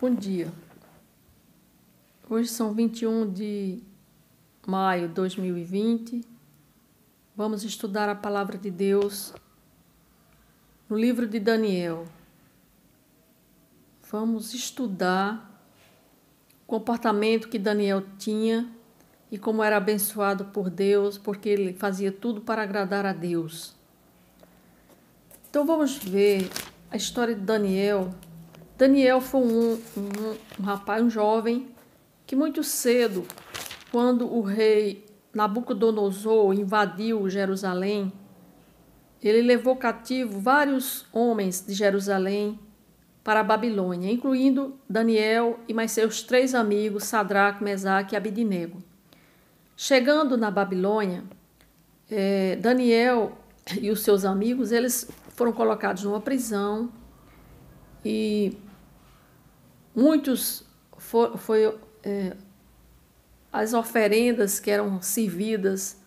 Bom dia. Hoje são 21 de maio de 2020. Vamos estudar a palavra de Deus no livro de Daniel. Vamos estudar o comportamento que Daniel tinha e como era abençoado por Deus, porque ele fazia tudo para agradar a Deus. Então vamos ver a história de Daniel. Daniel foi um rapaz, um jovem, que muito cedo, quando o rei Nabucodonosor invadiu Jerusalém, ele levou cativo vários homens de Jerusalém para a Babilônia, incluindo Daniel e mais seus 3 amigos, Sadraque, Mesaque e Abidnego. Chegando na Babilônia, Daniel e os seus amigos, eles foram colocados numa prisão e muitos as oferendas que eram servidas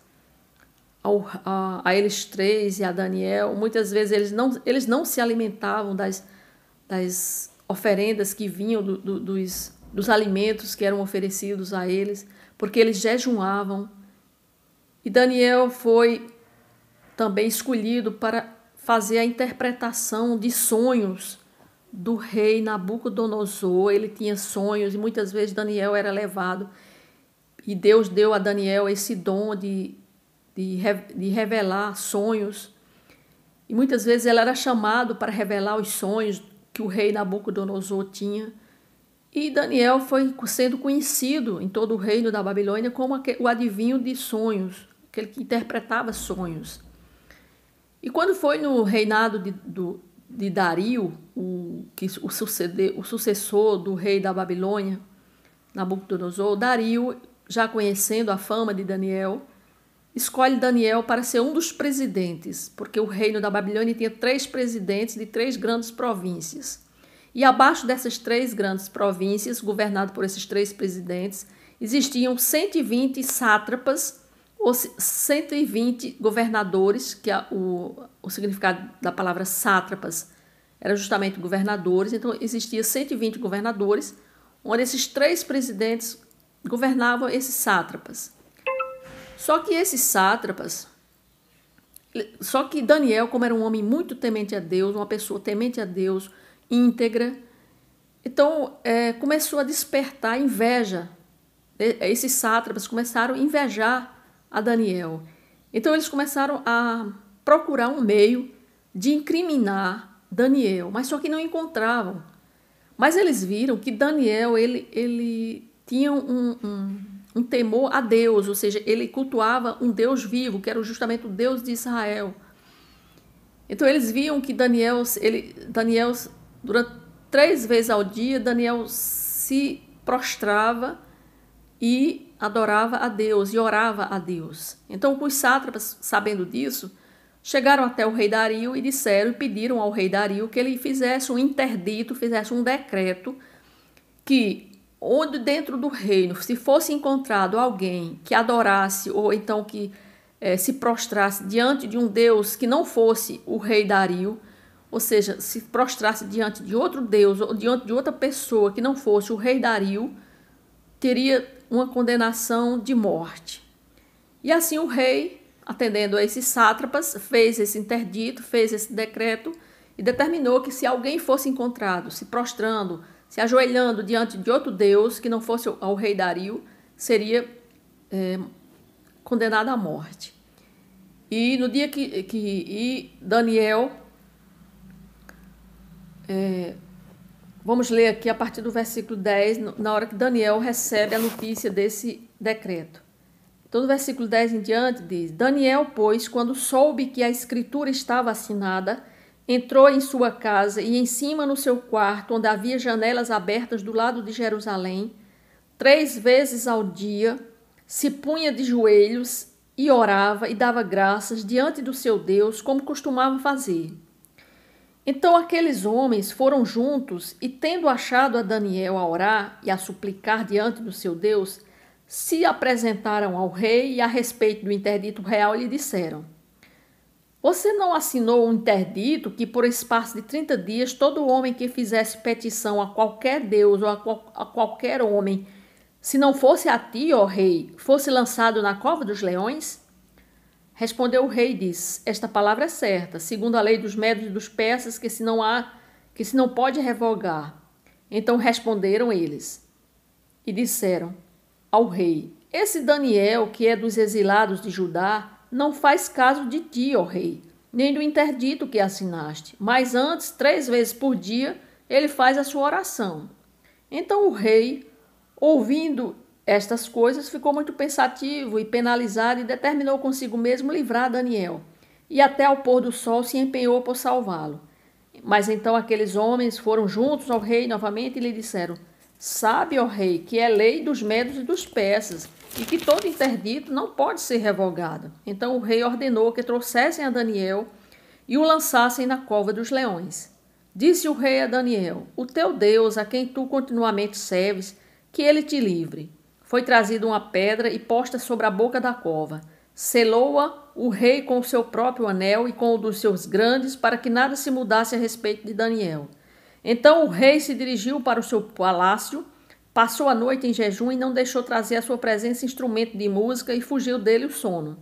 a eles 3 e a Daniel, muitas vezes eles não se alimentavam das oferendas que vinham dos alimentos que eram oferecidos a eles, porque eles jejuavam. E Daniel foi também escolhido para fazer a interpretação de sonhos do rei Nabucodonosor. Ele tinha sonhos e muitas vezes Daniel era levado e Deus deu a Daniel esse dom de revelar sonhos. E muitas vezes ele era chamado para revelar os sonhos que o rei Nabucodonosor tinha. E Daniel foi sendo conhecido em todo o reino da Babilônia como o adivinho de sonhos, aquele que interpretava sonhos. E quando foi no reinado de Dario, o sucessor do rei da Babilônia, Nabucodonosor, Dario, já conhecendo a fama de Daniel, escolhe Daniel para ser um dos presidentes, porque o reino da Babilônia tinha 3 presidentes de 3 grandes províncias. E abaixo dessas 3 grandes províncias, governado por esses 3 presidentes, existiam 120 sátrapas, ou 120 governadores, que o significado da palavra sátrapas era justamente governadores. Então, existia 120 governadores, onde esses 3 presidentes governavam esses sátrapas. Só que Daniel, como era um homem muito temente a Deus, uma pessoa temente a Deus, íntegra, então começou a despertar inveja. Esses sátrapas começaram a invejar a Daniel. Então eles começaram a procurar um meio de incriminar Daniel, mas só que não encontravam. Mas eles viram que Daniel ele tinha um temor a Deus, ou seja, ele cultuava um Deus vivo, que era justamente o Deus de Israel. Então eles viam que Daniel, durante 3 vezes ao dia, Daniel se prostrava e adorava a Deus e orava a Deus. Então os sátrapas, sabendo disso, chegaram até o rei Dario e pediram ao rei Dario que ele fizesse um interdito, fizesse um decreto que onde dentro do reino, se fosse encontrado alguém que adorasse ou então que se prostrasse diante de um Deus que não fosse o rei Dario, ou seja, se prostrasse diante de outro Deus ou diante de outra pessoa que não fosse o rei Dario, teria uma condenação de morte. E assim o rei, atendendo a esses sátrapas, fez esse interdito, fez esse decreto e determinou que se alguém fosse encontrado se prostrando, se ajoelhando diante de outro Deus que não fosse ao rei Dario, seria condenado à morte. E no dia que Daniel, vamos ler aqui a partir do versículo 10, na hora que Daniel recebe a notícia desse decreto. Então, do versículo 10 em diante, diz: Daniel, pois, quando soube que a escritura estava assinada, entrou em sua casa e em cima no seu quarto, onde havia janelas abertas do lado de Jerusalém, 3 vezes ao dia, se punha de joelhos e orava e dava graças diante do seu Deus, como costumava fazer. Então aqueles homens foram juntos e, tendo achado a Daniel a orar e a suplicar diante do seu Deus, se apresentaram ao rei e, a respeito do interdito real, lhe disseram: Você não assinou um interdito que, por espaço de 30 dias, todo homem que fizesse petição a qualquer deus ou a qualquer homem, se não fosse a ti, ó rei, fosse lançado na cova dos leões? Respondeu o rei e disse: esta palavra é certa, segundo a lei dos medos e dos persas, que se não pode revogar. Então responderam eles e disseram ao rei: esse Daniel, que é dos exilados de Judá, não faz caso de ti, ó rei, nem do interdito que assinaste, mas antes, 3 vezes por dia, ele faz a sua oração. Então o rei, ouvindo estas coisas, ficou muito pensativo e penalizado e determinou consigo mesmo livrar Daniel. E até ao pôr do sol se empenhou por salvá-lo. Mas então aqueles homens foram juntos ao rei novamente e lhe disseram: sabe, ó rei, que é lei dos medos e dos persas, e que todo interdito não pode ser revogado. Então o rei ordenou que trouxessem a Daniel e o lançassem na cova dos leões. Disse o rei a Daniel: o teu Deus, a quem tu continuamente serves, que ele te livre. Foi trazida uma pedra e posta sobre a boca da cova. Selou-a o rei com o seu próprio anel e com o dos seus grandes, para que nada se mudasse a respeito de Daniel. Então o rei se dirigiu para o seu palácio, passou a noite em jejum e não deixou trazer à sua presença instrumento de música e fugiu dele o sono.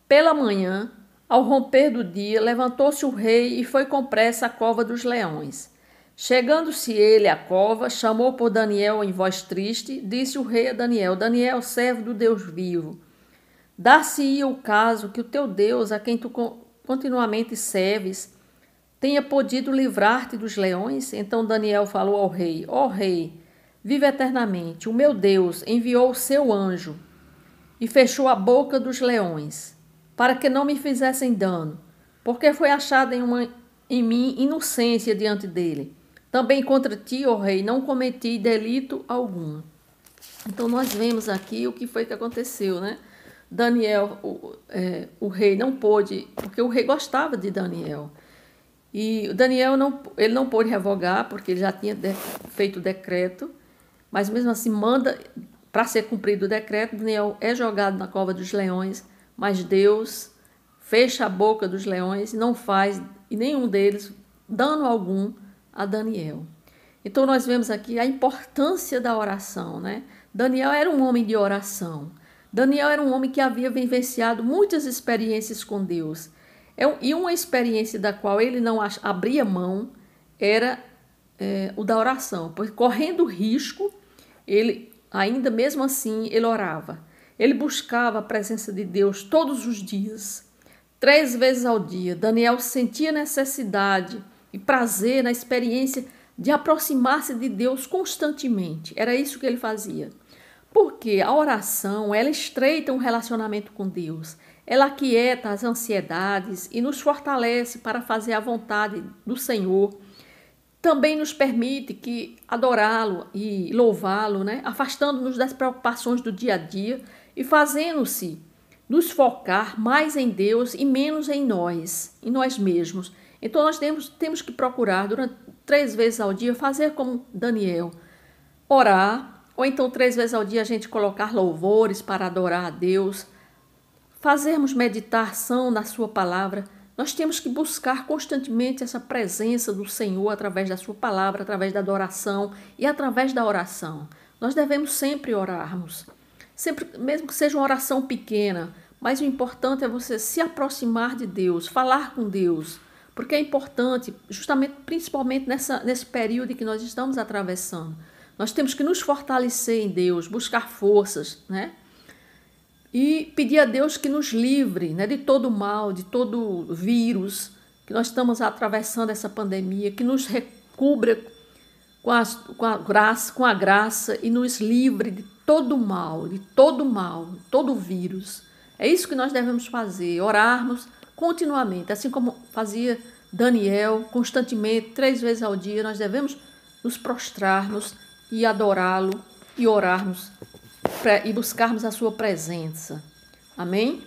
Pela manhã, ao romper do dia, levantou-se o rei e foi com pressa à cova dos leões. Chegando-se ele à cova, chamou por Daniel em voz triste, disse o rei a Daniel: Daniel, servo do Deus vivo, dar-se-ia o caso que o teu Deus, a quem tu continuamente serves, tenha podido livrar-te dos leões? Então Daniel falou ao rei: ó rei, vive eternamente, o meu Deus enviou o seu anjo e fechou a boca dos leões, para que não me fizessem dano, porque foi achada em mim inocência diante dele. Também contra ti, ó rei, não cometi delito algum. Então nós vemos aqui o que foi que aconteceu, né? Daniel, o rei não pôde, porque o rei gostava de Daniel. E Daniel ele não pôde revogar, porque ele já tinha feito o decreto, mas mesmo assim manda para ser cumprido o decreto. Daniel é jogado na cova dos leões, mas Deus fecha a boca dos leões e não faz, e nenhum deles, dano algum a Daniel. Então nós vemos aqui a importância da oração, né? Daniel era um homem de oração. Daniel era um homem que havia vivenciado muitas experiências com Deus. E uma experiência da qual ele não abria mão era o da oração, pois correndo risco, ele, ainda mesmo assim, ele orava. Ele buscava a presença de Deus todos os dias, 3 vezes ao dia. Daniel sentia necessidade e prazer na experiência de aproximar-se de Deus constantemente. Era isso que ele fazia. Porque a oração, ela estreita um relacionamento com Deus. Ela aquieta as ansiedades e nos fortalece para fazer a vontade do Senhor. Também nos permite que adorá-lo e louvá-lo, né? Afastando-nos das preocupações do dia a dia e fazendo-se nos focar mais em Deus e menos em nós mesmos. Então nós temos que procurar durante 3 vezes ao dia fazer como Daniel, orar, ou então 3 vezes ao dia a gente colocar louvores para adorar a Deus, fazermos meditação na sua palavra. Nós temos que buscar constantemente essa presença do Senhor através da sua palavra, através da adoração e através da oração. Nós devemos sempre orarmos, sempre, mesmo que seja uma oração pequena, mas o importante é você se aproximar de Deus, falar com Deus, porque é importante, justamente, principalmente nesse período em que nós estamos atravessando. Nós temos que nos fortalecer em Deus, buscar forças, né? E pedir a Deus que nos livre, né, de todo mal, de todo vírus que nós estamos atravessando essa pandemia, que nos recubra com a graça e nos livre de todo mal, todo vírus. É isso que nós devemos fazer, orarmos continuamente, assim como fazia Daniel, constantemente, 3 vezes ao dia. Nós devemos nos prostrarmos e adorá-lo e orarmos e buscarmos a sua presença. Amém?